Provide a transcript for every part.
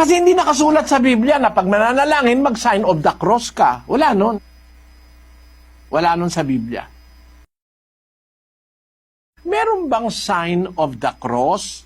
Kasi hindi nakasulat sa Biblia na pag mananalangin, mag-sign of the cross ka. Wala nun. Wala nun sa Biblia. Meron bang sign of the cross?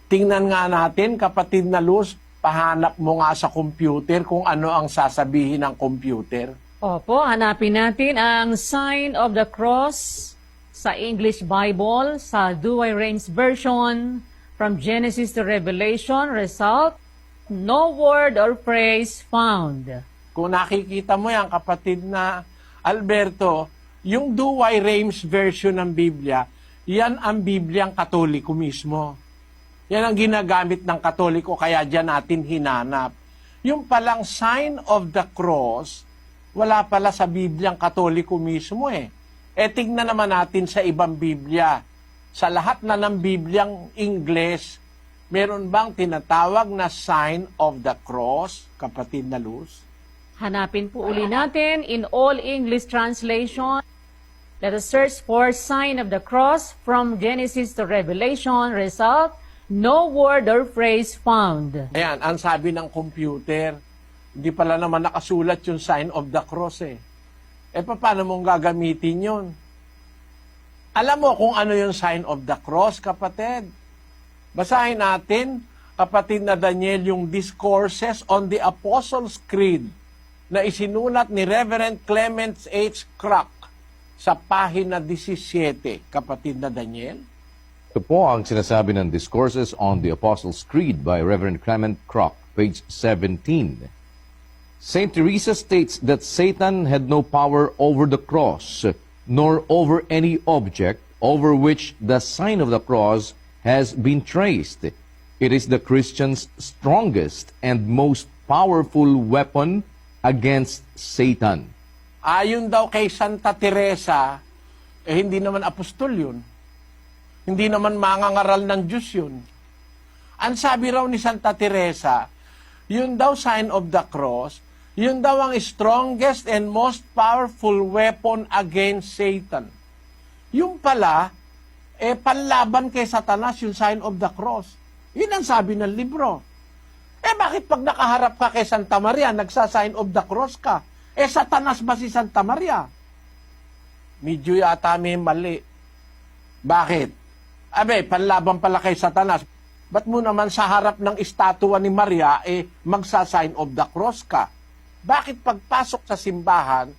Tingnan nga natin, kapatid na Luz, pahanap mo nga sa computer kung ano ang sasabihin ng computer. Opo, hanapin natin ang sign of the cross sa English Bible, sa Douay Rheims Version, from Genesis to Revelation. Result, no word or phrase found. Kung nakikita mo yan, kapatid na Alberto, yung Douay Rheims Version ng Biblia, yan ang Bibliang Katoliko mismo. Yan ang ginagamit ng Katoliko, kaya dyan natin hinanap. Yung palang sign of the cross, wala pala sa Bibliang Katoliko mismo eh. Tingnan naman natin sa ibang Biblia. Sa lahat na ng Bibliang Ingles, meron bang tinatawag na sign of the cross, kapatid na Luz? Hanapin po uli natin in all English translation. Let us search for sign of the cross from Genesis to Revelation. Result, no word or phrase found. Ayan, ang sabi ng computer, hindi pala naman nakasulat yung sign of the cross eh. Paano mong gagamitin yun? Alam mo kung ano yung sign of the cross, kapatid? Basahin natin, kapatid na Daniel, yung Discourses on the Apostles' Creed na isinulat ni Reverend Clement H. Crack sa pahina 17, kapatid na Daniel. Ito po ang sinasabi ng Discourses on the Apostles' Creed by Reverend Clement Crock, page 17. Saint Teresa states that Satan had no power over the cross, nor over any object over which the sign of the cross has been traced. It is the Christian's strongest and most powerful weapon against Satan. Ayon daw kay Santa Teresa, hindi naman apostol yun. Hindi naman mangangaral ng Diyos yun. Ang sabi raw ni Santa Teresa, yun daw sign of the cross, yun daw ang strongest and most powerful weapon against Satan. Yung pala, panlaban kay Satanas yung sign of the cross. Yun ang sabi ng libro. Bakit pag nakaharap ka kay Santa Maria, nagsa-sign of the cross ka? Satanas ba si Santa Maria? Medyo yata may mali. Bakit? Panlaban pala kay Satanas. Ba't mo naman sa harap ng estatwa ni Maria, magsa-sign of the cross ka? Bakit pagpasok sa simbahan,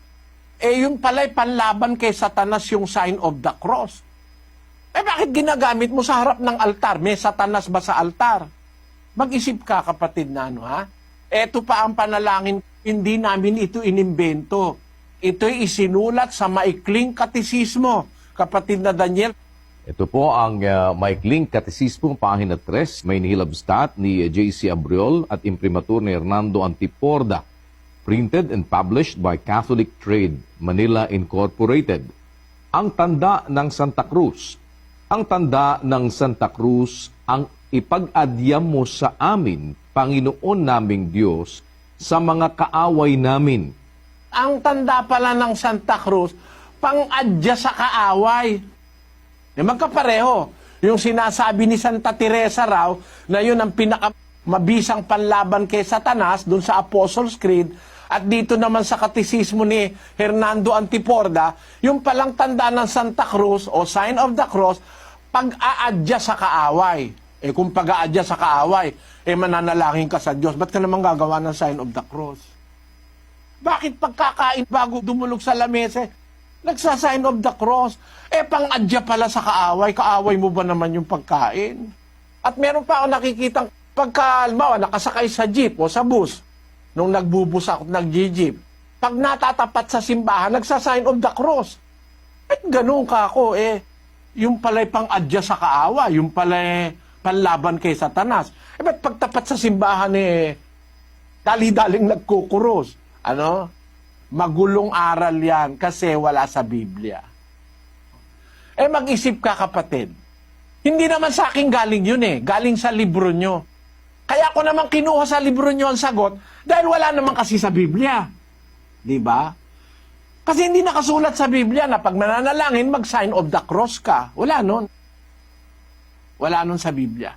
yung pala'y panlaban kay Satanas yung sign of the cross? Bakit ginagamit mo sa harap ng altar? May Satanas ba sa altar? Mag-isip ka, kapatid na ha? Ito pa ang panalangin, hindi namin ito inimbento. Ito'y isinulat sa maikling katisismo, kapatid na Daniel. Ito po ang maikling katisismo, pahina 3, may nihilabstat ni J.C. Abriol at imprimatur ni Hernando Antiporda. Printed and published by Catholic Trade, Manila Incorporated. Ang tanda ng Santa Cruz. Ang tanda ng Santa Cruz ang ipag-adyam mo sa amin, Panginoon naming Diyos, sa mga kaaway namin. Ang tanda pala ng Santa Cruz, pang-adya sa kaaway. Magkapareho. Yung sinasabi ni Santa Teresa raw, na yun ang pinakamabisang panlaban kay Satanas, dun sa Apostles' Creed, at dito naman sa katisismo ni Hernando Antiporda, yung palang tanda ng Santa Cruz o sign of the cross, pag-aadya sa kaaway. Kung pag-aadya sa kaaway, mananalangin ka sa Diyos. Ba't ka naman gagawa ng sign of the cross? Bakit pagkakain bago dumulog sa lamesa, nagsa-sign of the cross? Pang-adya pala sa kaaway. Kaaway mo ba naman yung pagkain? At meron pa ako nakikitang pagka, halimbawa, nakasakay sa jeep o sa bus, nung nagbubus ako, nag-jeep, pag natatapat sa simbahan, nagsa-sign of the cross. Ganun ka ako, yung pala'y pang-adya sa kaawa, yung pala'y panlaban kay Satanas. Ba't pagtapat sa simbahan, dali-daling nagkukuros? Magulong aral yan kasi wala sa Biblia. Mag-isip ka, kapatid. Hindi naman sa akin galing yun galing sa libro nyo. Kaya ako naman kinuha sa libro nyo ang sagot dahil wala naman kasi sa Biblia. Diba? Kasi hindi nakasulat sa Biblia na pag mananalangin, mag-sign of the cross ka. Wala nun. Wala nun sa Biblia.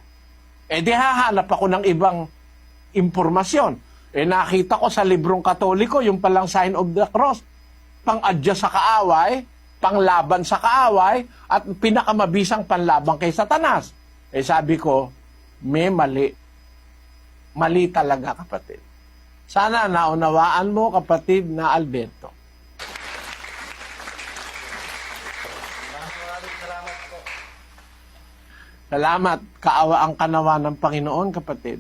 Di hahanap ako ng ibang impormasyon. Nakita ko sa librong Katoliko, yung palang sign of the cross, pang-adya sa kaaway, panglaban sa kaaway, at pinakamabisang panlaban kay Satanas. Sabi ko, may mali. Mali talaga, kapatid. Sana naunawaan mo, kapatid na Alberto. Salamat. Kaawa ang kanawa ng Panginoon, kapatid.